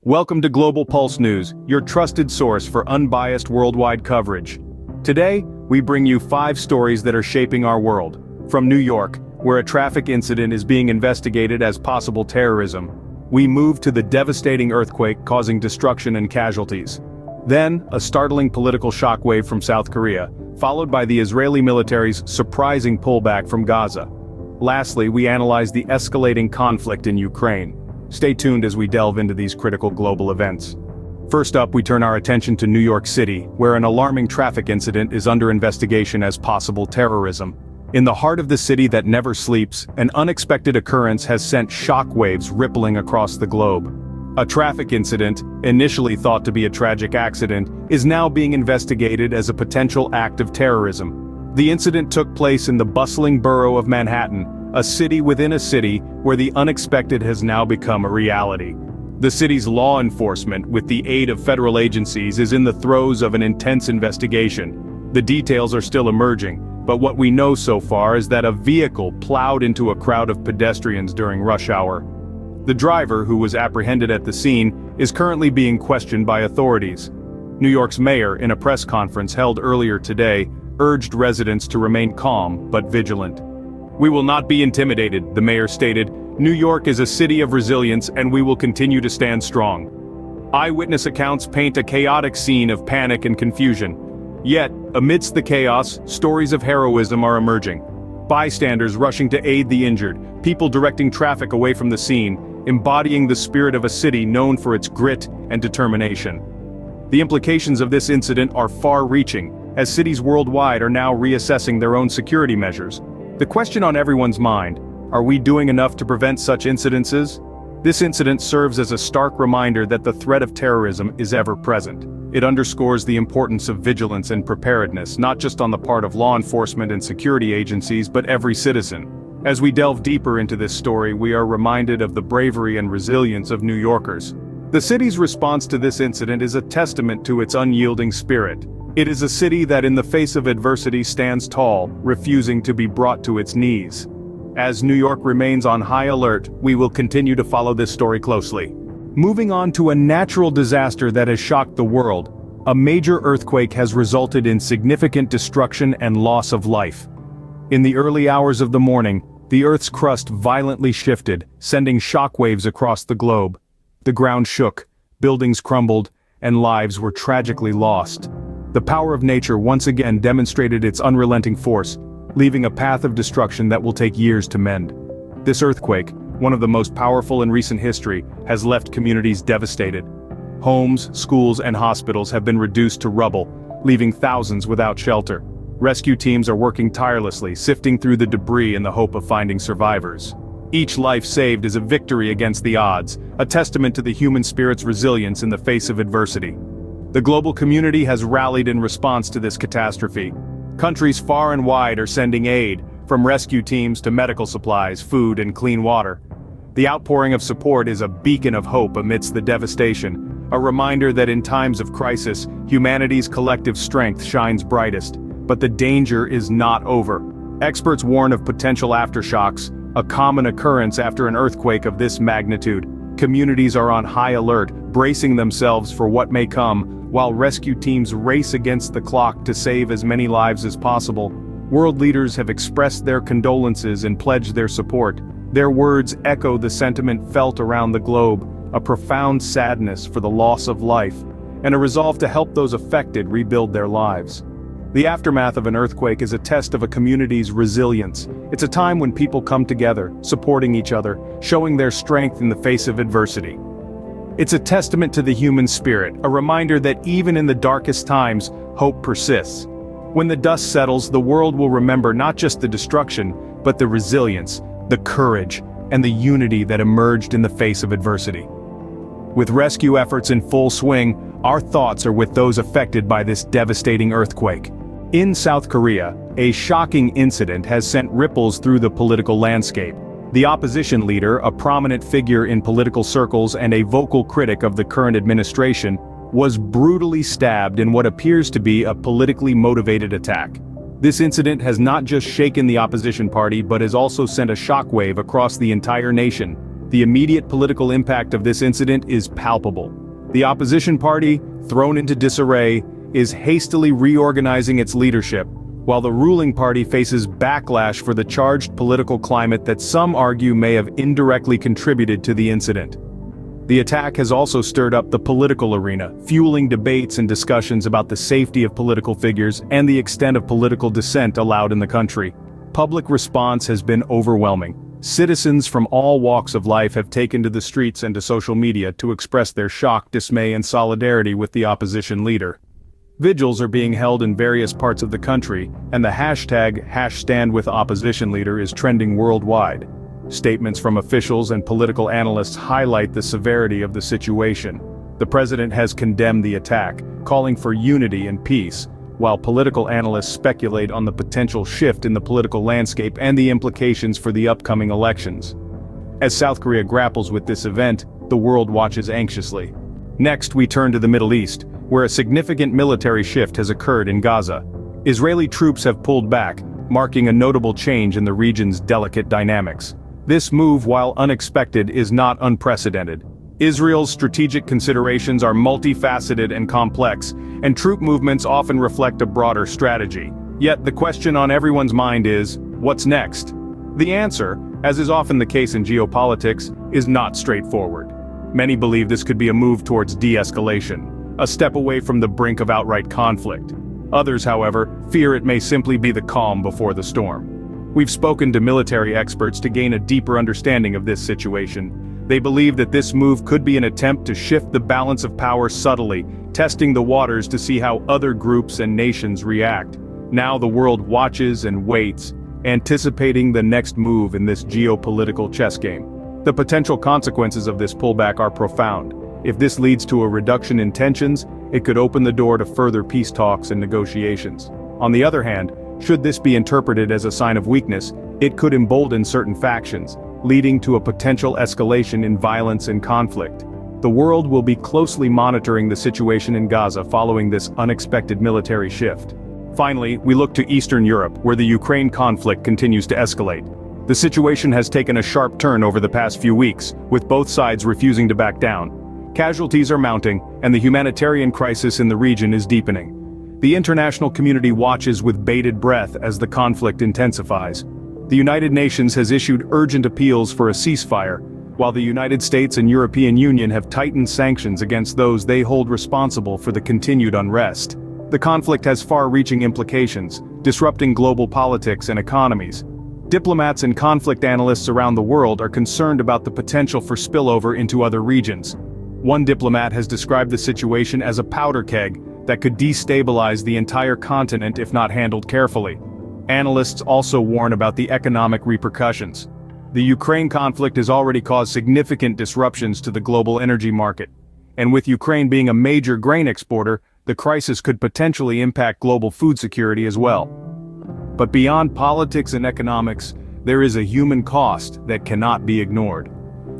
Welcome to Global Pulse News, your trusted source for unbiased worldwide coverage. Today, we bring you 5 stories that are shaping our world. From New York, where a traffic incident is being investigated as possible terrorism, we move to the devastating earthquake causing destruction and casualties. Then, a startling political shockwave from South Korea, followed by the Israeli military's surprising pullback from Gaza. Lastly, we analyze the escalating conflict in Ukraine. Stay tuned as we delve into these critical global events. First up, we turn our attention to New York City, where an alarming traffic incident is under investigation as possible terrorism. In the heart of the city that never sleeps, an unexpected occurrence has sent shockwaves rippling across the globe. A traffic incident, initially thought to be a tragic accident, is now being investigated as a potential act of terrorism. The incident took place in the bustling borough of Manhattan, a city within a city where the unexpected has now become a reality. The city's law enforcement, with the aid of federal agencies, is in the throes of an intense investigation. The details are still emerging, but what we know so far is that a vehicle plowed into a crowd of pedestrians during rush hour. The driver, who was apprehended at the scene, is currently being questioned by authorities. New York's mayor, in a press conference held earlier today, urged residents to remain calm but vigilant. "We will not be intimidated," the mayor stated. "New York is a city of resilience and we will continue to stand strong." Eyewitness accounts paint a chaotic scene of panic and confusion. Yet, amidst the chaos, stories of heroism are emerging. Bystanders rushing to aid the injured, people directing traffic away from the scene, embodying the spirit of a city known for its grit and determination. The implications of this incident are far-reaching, as cities worldwide are now reassessing their own security measures. The question on everyone's mind: are we doing enough to prevent such incidences? This incident serves as a stark reminder that the threat of terrorism is ever present. It underscores the importance of vigilance and preparedness, not just on the part of law enforcement and security agencies, but every citizen. As we delve deeper into this story, we are reminded of the bravery and resilience of New Yorkers. The city's response to this incident is a testament to its unyielding spirit. It is a city that in the face of adversity stands tall, refusing to be brought to its knees. As New York remains on high alert, we will continue to follow this story closely. Moving on to a natural disaster that has shocked the world, a major earthquake has resulted in significant destruction and loss of life. In the early hours of the morning, the Earth's crust violently shifted, sending shockwaves across the globe. The ground shook, buildings crumbled, and lives were tragically lost. The power of nature once again demonstrated its unrelenting force, leaving a path of destruction that will take years to mend. This earthquake, one of the most powerful in recent history, has left communities devastated. Homes, schools, and hospitals have been reduced to rubble, leaving thousands without shelter. Rescue teams are working tirelessly, sifting through the debris in the hope of finding survivors. Each life saved is a victory against the odds, a testament to the human spirit's resilience in the face of adversity. The global community has rallied in response to this catastrophe. Countries far and wide are sending aid, from rescue teams to medical supplies, food, and clean water. The outpouring of support is a beacon of hope amidst the devastation, a reminder that in times of crisis, humanity's collective strength shines brightest. But the danger is not over. Experts warn of potential aftershocks, a common occurrence after an earthquake of this magnitude. Communities are on high alert, bracing themselves for what may come, while rescue teams race against the clock to save as many lives as possible. World leaders have expressed their condolences and pledged their support. Their words echo the sentiment felt around the globe, a profound sadness for the loss of life, and a resolve to help those affected rebuild their lives. The aftermath of an earthquake is a test of a community's resilience. It's a time when people come together, supporting each other, showing their strength in the face of adversity. It's a testament to the human spirit, a reminder that even in the darkest times, hope persists. When the dust settles, the world will remember not just the destruction, but the resilience, the courage, and the unity that emerged in the face of adversity. With rescue efforts in full swing, our thoughts are with those affected by this devastating earthquake. In South Korea, a shocking incident has sent ripples through the political landscape. The opposition leader, a prominent figure in political circles and a vocal critic of the current administration, was brutally stabbed in what appears to be a politically motivated attack. This incident has not just shaken the opposition party but has also sent a shockwave across the entire nation. The immediate political impact of this incident is palpable. The opposition party, thrown into disarray, is hastily reorganizing its leadership, while the ruling party faces backlash for the charged political climate that some argue may have indirectly contributed to the incident. The attack has also stirred up the political arena, fueling debates and discussions about the safety of political figures and the extent of political dissent allowed in the country. Public response has been overwhelming. Citizens from all walks of life have taken to the streets and to social media to express their shock, dismay, and solidarity with the opposition leader. Vigils are being held in various parts of the country, and the hashtag #StandWithOppositionLeader is trending worldwide. Statements from officials and political analysts highlight the severity of the situation. The president has condemned the attack, calling for unity and peace, while political analysts speculate on the potential shift in the political landscape and the implications for the upcoming elections. As South Korea grapples with this event, the world watches anxiously. Next, we turn to the Middle East, where a significant military shift has occurred in Gaza. Israeli troops have pulled back, marking a notable change in the region's delicate dynamics. This move, while unexpected, is not unprecedented. Israel's strategic considerations are multifaceted and complex, and troop movements often reflect a broader strategy. Yet the question on everyone's mind is, what's next? The answer, as is often the case in geopolitics, is not straightforward. Many believe this could be a move towards de-escalation, a step away from the brink of outright conflict. Others, however, fear it may simply be the calm before the storm. We've spoken to military experts to gain a deeper understanding of this situation. They believe that this move could be an attempt to shift the balance of power subtly, testing the waters to see how other groups and nations react. Now the world watches and waits, anticipating the next move in this geopolitical chess game. The potential consequences of this pullback are profound. If this leads to a reduction in tensions, it could open the door to further peace talks and negotiations. On the other hand, should this be interpreted as a sign of weakness, it could embolden certain factions, leading to a potential escalation in violence and conflict. The world will be closely monitoring the situation in Gaza following this unexpected military shift. Finally, we look to Eastern Europe, where the Ukraine conflict continues to escalate. The situation has taken a sharp turn over the past few weeks, with both sides refusing to back down. Casualties are mounting, and the humanitarian crisis in the region is deepening. The international community watches with bated breath as the conflict intensifies. The United Nations has issued urgent appeals for a ceasefire, while the United States and European Union have tightened sanctions against those they hold responsible for the continued unrest. The conflict has far-reaching implications, disrupting global politics and economies. Diplomats and conflict analysts around the world are concerned about the potential for spillover into other regions. One diplomat has described the situation as a powder keg that could destabilize the entire continent if not handled carefully. Analysts also warn about the economic repercussions. The Ukraine conflict has already caused significant disruptions to the global energy market. And with Ukraine being a major grain exporter, the crisis could potentially impact global food security as well. But beyond politics and economics, there is a human cost that cannot be ignored.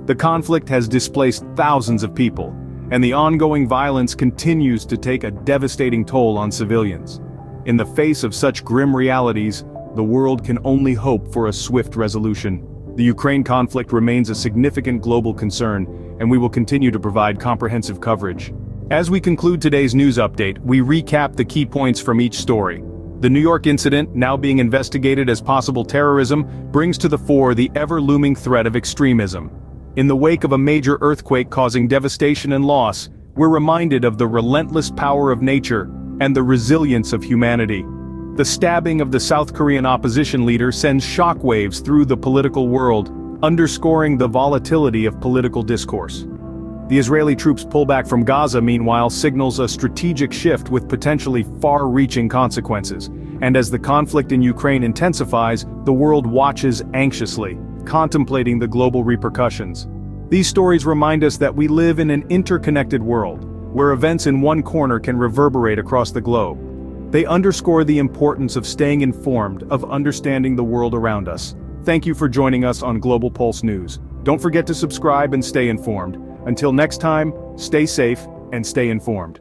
The conflict has displaced thousands of people, and the ongoing violence continues to take a devastating toll on civilians. In the face of such grim realities, the world can only hope for a swift resolution. The Ukraine conflict remains a significant global concern, and we will continue to provide comprehensive coverage. As we conclude today's news update, we recap the key points from each story. The New York incident, now being investigated as possible terrorism, brings to the fore the ever-looming threat of extremism. In the wake of a major earthquake causing devastation and loss, we're reminded of the relentless power of nature and the resilience of humanity. The stabbing of the South Korean opposition leader sends shockwaves through the political world, underscoring the volatility of political discourse. The Israeli troops' pullback from Gaza, meanwhile, signals a strategic shift with potentially far-reaching consequences. And as the conflict in Ukraine intensifies, the world watches anxiously, contemplating the global repercussions. These stories remind us that we live in an interconnected world, where events in one corner can reverberate across the globe. They underscore the importance of staying informed, of understanding the world around us. Thank you for joining us on Global Pulse News. Don't forget to subscribe and stay informed. Until next time, stay safe and stay informed.